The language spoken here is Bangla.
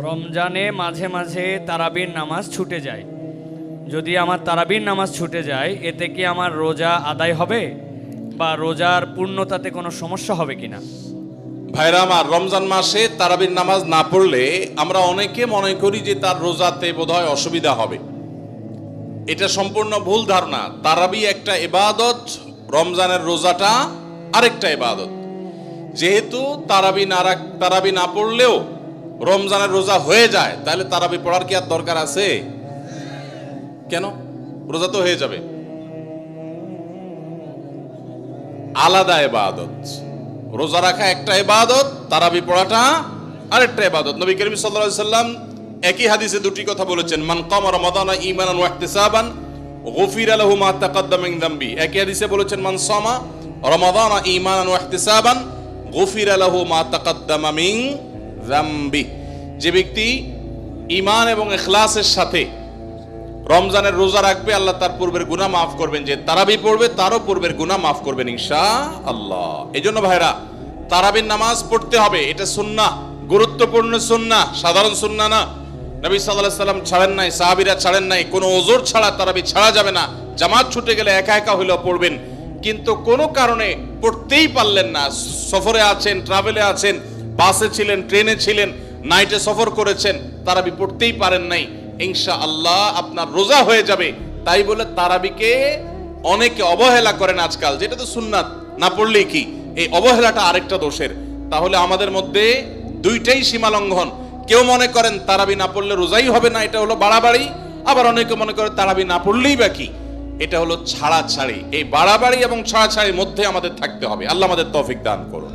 রমজানে মাঝে মাঝে তারাবির নামাজ ছুটে যায়। যদি আমার তারাবির নামাজ ছুটে যায়, এতে কি আমার রোজা আদায় হবে বা রোজার পূর্ণতাতে কোনো সমস্যা হবে কিনা? ভাইরা আমার, রমজান মাসে তারাবির নামাজ না পড়লে আমরা অনেকে মনে করি যে তার রোজাতে বোধহয় অসুবিধা হবে। এটা সম্পূর্ণ ভুল ধারণা। তারাবি একটা ইবাদত, রমজানের রোজাটা আরেকটা ইবাদত। যেহেতু তারাবি না পড়লেও রমজানের রোজা হয়ে যায়, তাহলে তারাবি পড়ার কি আর দরকার আছে? কেন? রোজা তো হয়ে যাবে। আলাদা ইবাদত। রোজা রাখা একটা ইবাদত, তারাবি পড়াটা আরেকটা ইবাদত। নবী করিম সাল্লাল্লাহু আলাইহি সাল্লাম একই হাদিসে দুটি কথা বলেছেন, মান কামা রমাদানা ঈমানান ওয়া ইহতিসাবান গুফিরা লাহু মা তাকাদ্দামা মিন যামবি। একই হাদিসে বলেছেন, মান সামা রমাদানা ঈমানান ওয়া ইহতিসাবান গুফিরা লাহু মা তাকাদ্দামা মিন যামবি। যে ব্যক্তি ঈমান এবং ইখলাসের সাথে রমজানের রোজা রাখবে, আল্লাহ তার পূর্বের গুনাহ মাফ করবেন। যে তারাবি পড়বে তারও পূর্বের গুনাহ মাফ করবেন ইনশাআল্লাহ। এজন্য ভাইরা, তারাবির নামাজ পড়তে হবে। এটা সুন্নাহ, গুরুত্বপূর্ণ সুন্নাহ, সাধারণ সুন্নাহ না। নবী সাল্লাল্লাহু আলাইহি সাল্লাম ছাড়েন নাই, সাহাবীরা ছাড়েন নাই। কোনো ওযর ছাড়া তারাবি ছাড়া যাবে না। জামাত ছুটে গেলে একা একা হইলেও পড়বেন, কিন্তু কোনো কারণে পড়তেই পারলেন না, সফরে আছেন, ট্রাভেলে আছেন, বাসে ছিলেন, ট্রেনে ছিলেন, নাইটে সফর করেছেন, তারাবি পড়তেই পারেন নাই, ইনশাআল্লাহ আপনার রোজা হয়ে যাবে। তাই বলে তারাবিকে অনেকে অবহেলা করেন আজকাল, যেটা তো সুন্নাত, না পড়লেই কি। এই অবহেলাটা আরেকটা দোষের। তাহলে আমাদের মধ্যে দুইটাই সীমা লঙ্ঘন। কেউ মনে করেন তারাবি না পড়লে রোজাই হবে না, এটা হলো বাড়াবাড়ি। আবার অনেকে মনে করে তারাবি না পড়লেই বা কি, এটা হলো ছাড়াছাড়ি। এই বাড়াবাড়ি এবং ছাড়াছাড়ির মধ্যে আমাদের থাকতে হবে। আল্লাহ আমাদের তৌফিক দান করুন।